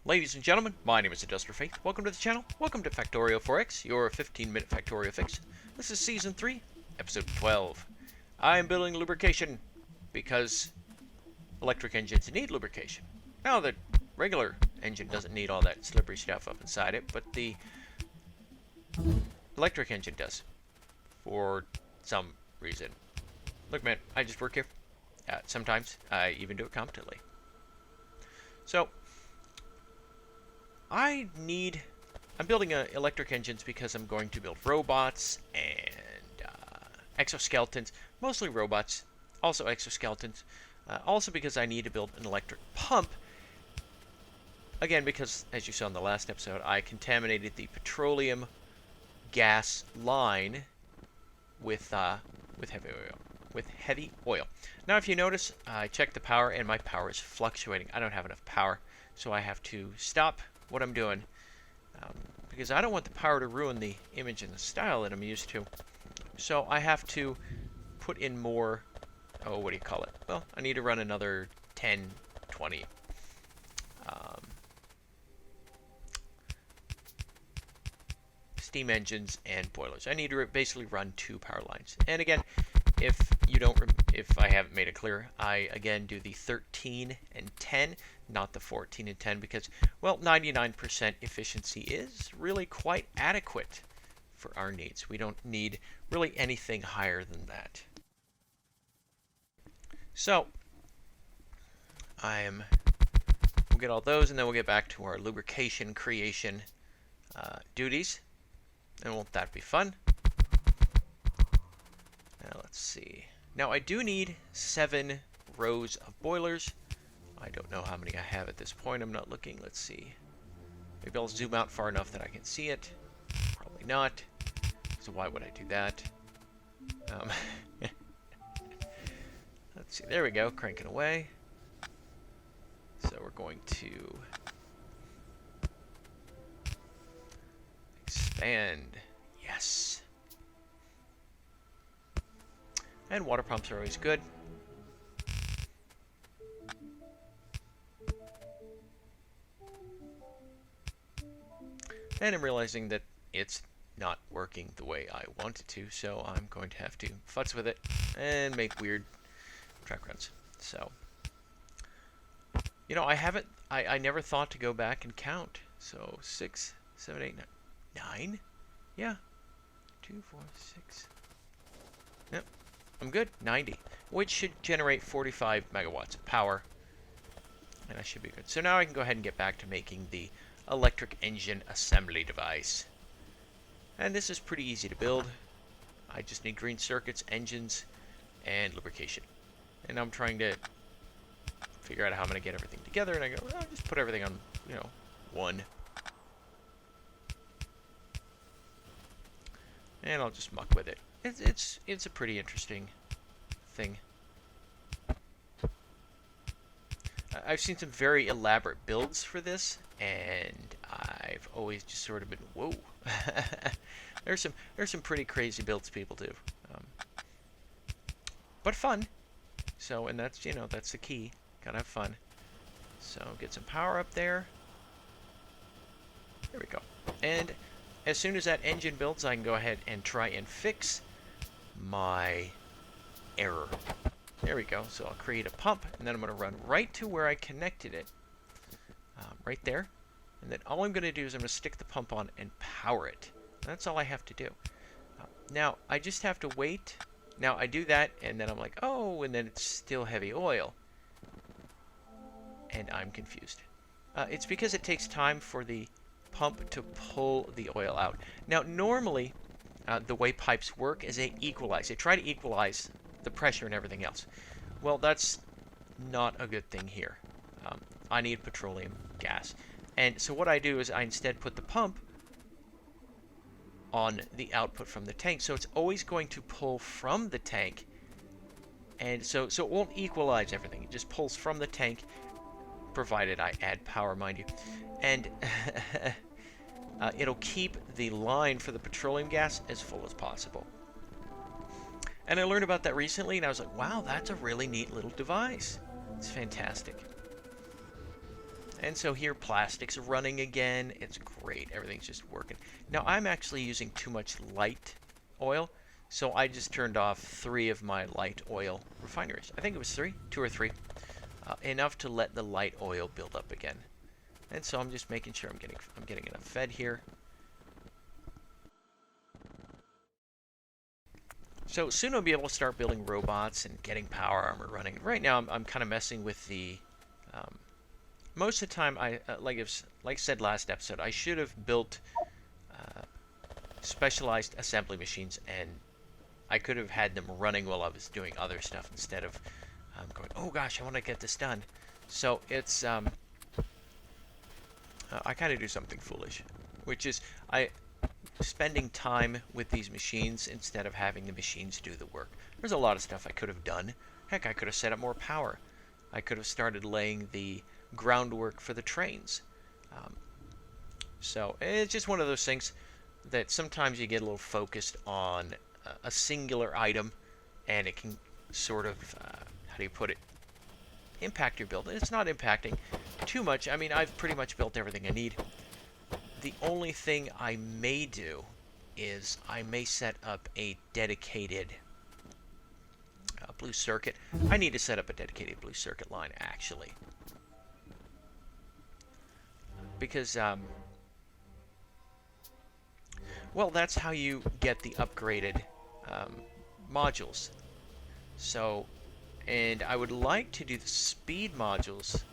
Ladies and gentlemen, my name is IndustrialFaith. Welcome to the channel. Welcome to Factorio 4X, your 15-minute Factorio fix. This is Season 3, Episode 12. I am building lubrication because electric engines need lubrication. Now, the regular engine doesn't need all that slippery stuff up inside it, but the electric engine does, for some reason. Look, man, I just work here. Sometimes I even do it competently. So, I'm building electric engines because I'm going to build robots and exoskeletons, mostly robots, also exoskeletons, also because I need to build an electric pump. Again, because, as you saw in the last episode, I contaminated the petroleum gas line with heavy oil. Now, if you notice, I checked the power, and my power is fluctuating. I don't have enough power, so I have to stop what I'm doing, because I don't want the power to ruin the image and the style that I'm used to. So I have to put in more, what do you call it? Well, I need to run another 10, 20 steam engines and boilers. I need to basically run 2 power lines. And again, if I haven't made it clear, I again do the 13 and 10, not the 14 and 10, because, well, 99% efficiency is really quite adequate for our needs. We don't need really anything higher than that. So, we'll get all those, and then we'll get back to our lubrication creation duties. And won't that be fun? Now, let's see. Now, I do need 7 rows of boilers. I don't know how many I have at this point. I'm not looking. Let's see. Maybe I'll zoom out far enough that I can see it. Probably not. So why would I do that? Let's see. There we go. Cranking away. So we're going to expand. Yes. And water pumps are always good. And I'm realizing that it's not working the way I want it to, so I'm going to have to futz with it and make weird track runs. So, you know, I never thought to go back and count. So 6, 7, 8, 9? Yeah. 2, 4, 6. Yep. I'm good. 90. Which should generate 45 megawatts of power. And I should be good. So now I can go ahead and get back to making the electric engine assembly device. And this is pretty easy to build. I just need green circuits, engines, and lubrication. And I'm trying to figure out how I'm going to get everything together. And I go, well, just put everything on, 1. And I'll just muck with it. It's a pretty interesting thing. I've seen some very elaborate builds for this, and I've always just sort of been, whoa. There's some pretty crazy builds people do, but fun. So, and that's that's the key. Gotta have fun. So get some power up there. There we go. And as soon as that engine builds, I can go ahead and try and fix my error. There we go. So I'll create a pump, and then I'm going to run right to where I connected it. Right there. And then all I'm going to do is I'm going to stick the pump on and power it. That's all I have to do. Now, I just have to wait. Now, I do that, and then I'm like, oh, and then it's still heavy oil. And I'm confused. It's because it takes time for the pump to pull the oil out. Now, normally, the way pipes work is they equalize. They try to equalize the pressure and everything else. Well, that's not a good thing here. I need petroleum gas. And so what I do is I instead put the pump on the output from the tank. So it's always going to pull from the tank. And so it won't equalize everything. It just pulls from the tank, provided I add power, mind you. And it'll keep the line for the petroleum gas as full as possible. And I learned about that recently, and I was like, wow, that's a really neat little device. It's fantastic. And so here plastic's running again. It's great. Everything's just working. Now I'm actually using too much light oil, so I just turned off 3 of my light oil refineries. I think it was 3, 2 or 3. Enough to let the light oil build up again. And so I'm just making sure I'm getting enough fed here. So soon I'll be able to start building robots and getting power armor running. Right now I'm kind of messing with the most of the time, like I said last episode, I should have built specialized assembly machines, and I could have had them running while I was doing other stuff instead of going, oh gosh, I want to get this done. So it's I kind of do something foolish, which is spending time with these machines instead of having the machines do the work. There's a lot of stuff I could have done. Heck, I could have set up more power. I could have started laying the groundwork for the trains. So it's just one of those things that sometimes you get a little focused on a singular item, and it can sort of, how do you put it, impact your build. And it's not impacting too much. I mean, I've pretty much built everything I need. The only thing I may do is I may set up a dedicated blue circuit. I need to set up a dedicated blue circuit line, actually. Because, well, that's how you get the upgraded modules. So, and I would like to do the speed modules.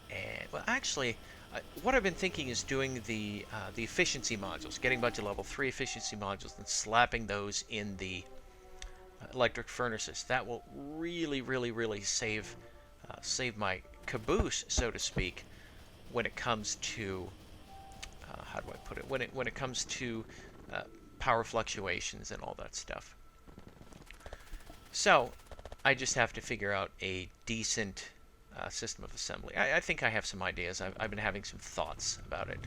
And, well, actually, what I've been thinking is doing the efficiency modules, getting a bunch of level 3 efficiency modules and slapping those in the electric furnaces. That will really, really, really save my caboose, so to speak, when it comes to how do I put it? When it comes to power fluctuations and all that stuff. So I just have to figure out a decent system of assembly. I think I have some ideas. I've been having some thoughts about it.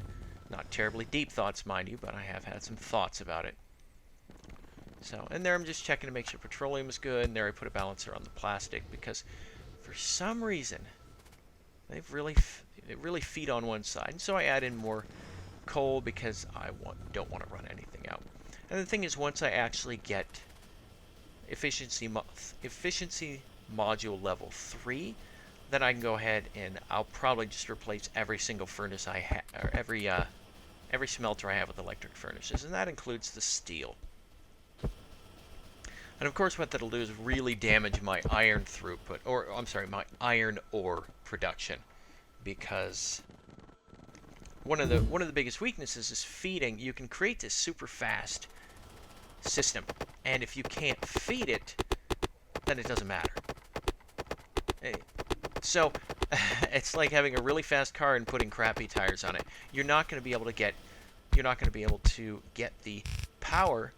Not terribly deep thoughts, mind you, but I have had some thoughts about it. So, and there I'm just checking to make sure petroleum is good, and there I put a balancer on the plastic, because for some reason they really feed on one side. And so I add in more coal because I don't want to run anything out. And the thing is, once I actually get efficiency module level 3, then I can go ahead and I'll probably just replace every single furnace I have, or every smelter I have with electric furnaces, and that includes the steel. And of course, what that'll do is really damage my iron throughput, or I'm sorry, my iron ore production, because one of the biggest weaknesses is feeding. You can create this super fast system, and if you can't feed it, then it doesn't matter. So it's like having a really fast car and putting crappy tires on it. You're not going to be able to get the power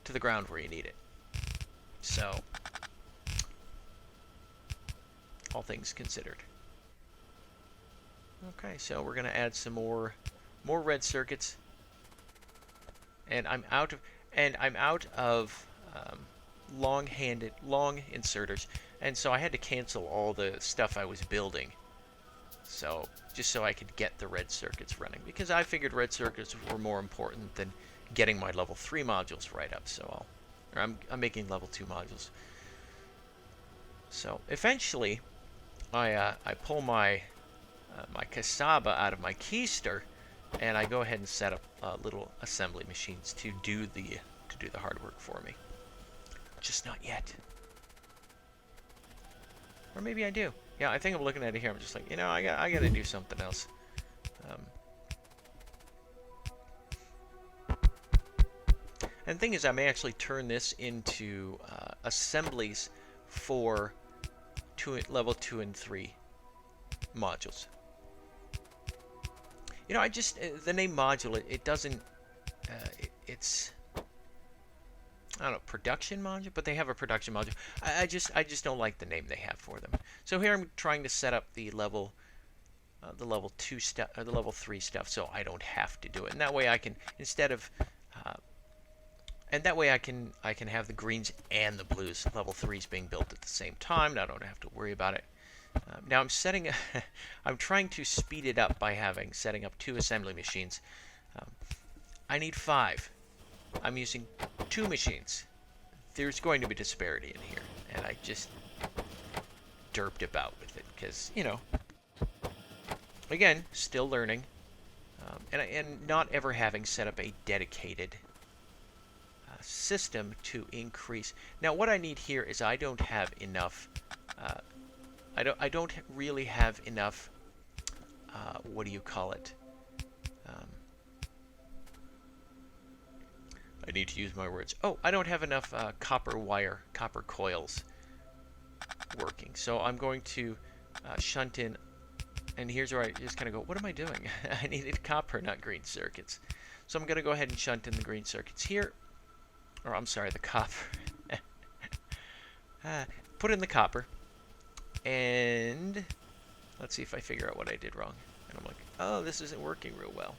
to the ground where you need it. So, all things considered. Okay, so we're going to add some more red circuits, and I'm out of long inserters, and so I had to cancel all the stuff I was building. So just so I could get the red circuits running, because I figured red circuits were more important than getting my level 3 modules right up. So I'm making level 2 modules. So eventually, I pull my my Kasaba out of my keister, and I go ahead and set up little assembly machines to do the hard work for me. Just not yet. Or maybe I do. Yeah, I think I'm looking at it here. I'm just like, I got to do something else. And the thing is, I may actually turn this into assemblies for level 2 and 3 modules. I just the name module, it doesn't. It's, I don't know, production module, but they have a production module. I just don't like the name they have for them. So here I'm trying to set up the level 2 stuff, or the level 3 stuff, so I don't have to do it. And that way I can, instead of and that way I can have the greens and the blues level 3s being built at the same time, and I don't have to worry about it. Now I'm trying to speed it up by setting up 2 assembly machines. I need 5. I'm using 2 machines. There's going to be disparity in here, and I just derped about with it because, again, still learning, and not ever having set up a dedicated system to increase. Now, what I need here is I don't have enough. I don't really have enough. What do you call it? I need to use my words. Oh, I don't have enough copper coils working. So I'm going to shunt in, and here's where I just kind of go, what am I doing? I needed copper, not green circuits. So I'm going to go ahead and shunt in the green circuits here. Or I'm sorry, the copper. Put in the copper. And let's see if I figure out what I did wrong. And I'm like, oh, this isn't working real well.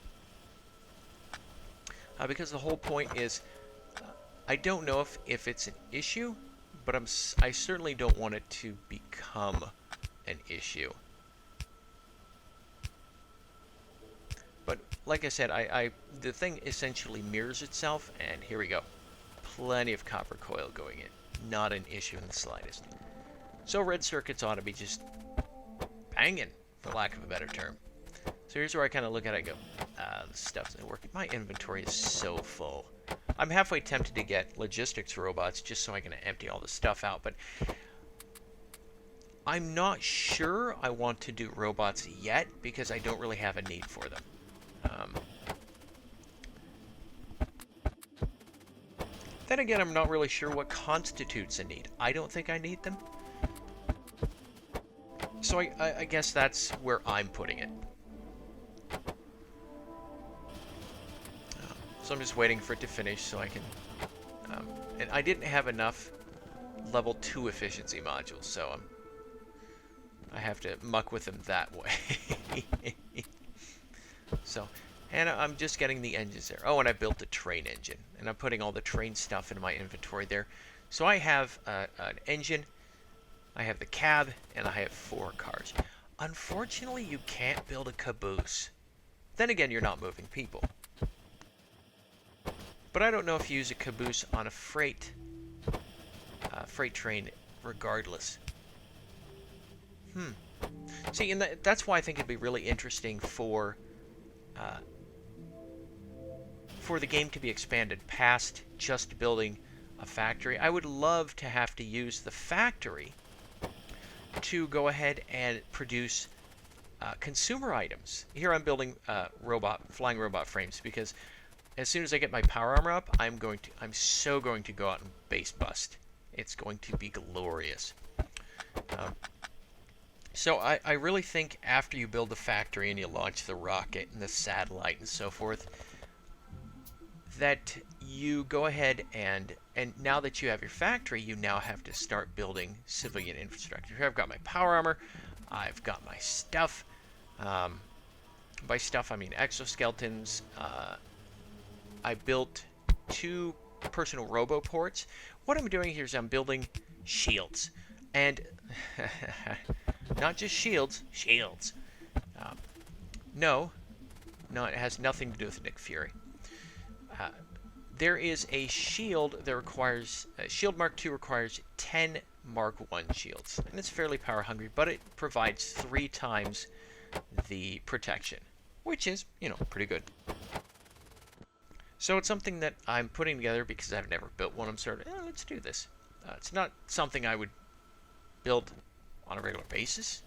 Because the whole point is, I don't know if it's an issue, but I certainly don't want it to become an issue. But like I said, the thing essentially mirrors itself, and here we go. Plenty of copper coil going in. Not an issue in the slightest. So red circuits ought to be just banging, for lack of a better term. So here's where I kind of look at it and go, this stuff isn't working. My inventory is so full. I'm halfway tempted to get logistics robots just so I can empty all this stuff out, but I'm not sure I want to do robots yet because I don't really have a need for them. Then again, I'm not really sure what constitutes a need. I don't think I need them. So I guess that's where I'm putting it. So I'm just waiting for it to finish so I can... and I didn't have enough level 2 efficiency modules, so I have to muck with them that way. So, and I'm just getting the engines there. Oh, and I built a train engine, and I'm putting all the train stuff into my inventory there. So I have an engine, I have the cab, and I have 4 cars. Unfortunately, you can't build a caboose. Then again, you're not moving people. But I don't know if you use a caboose on a freight train regardless. See, and that's why I think it'd be really interesting for the game to be expanded past just building a factory. I would love to have to use the factory to go ahead and produce consumer items. Here I'm building flying robot frames because as soon as I get my power armor up, I'm so going to go out and base bust. It's going to be glorious. So I really think after you build the factory and you launch the rocket and the satellite and so forth, that you go ahead and now that you have your factory, you now have to start building civilian infrastructure. Here I've got my power armor, I've got my stuff. By stuff I mean exoskeletons. I built 2 personal roboports. What I'm doing here is I'm building shields. And not just shields. No, it has nothing to do with Nick Fury. There is a shield that requires... Shield Mark II requires 10 Mark I shields. And it's fairly power hungry, but it provides 3 times the protection. Which is, pretty good. So it's something that I'm putting together because I've never built one. I'm sort of, let's do this. It's not something I would build on a regular basis.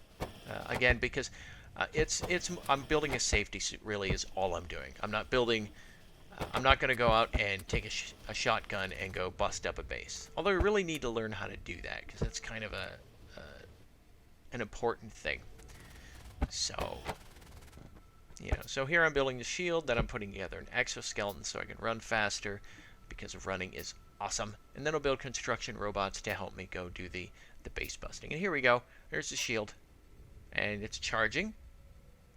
Again, because I'm building a safety suit. Really, is all I'm doing. I'm not building. I'm not going to go out and take a shotgun and go bust up a base. Although I really need to learn how to do that because that's kind of an important thing. So. So here I'm building the shield, then I'm putting together an exoskeleton so I can run faster, because running is awesome. And then I'll build construction robots to help me go do the base busting. And here we go. There's the shield. And it's charging.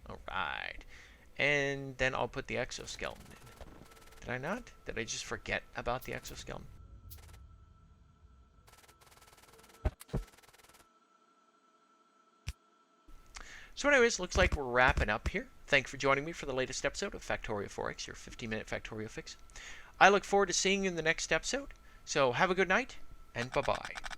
Alright. And then I'll put the exoskeleton in. Did I not? Did I just forget about the exoskeleton? So anyways, looks like we're wrapping up here. Thank you for joining me for the latest episode of Factorio 4X, your 15-minute Factorio fix. I look forward to seeing you in the next episode. So have a good night, and bye-bye.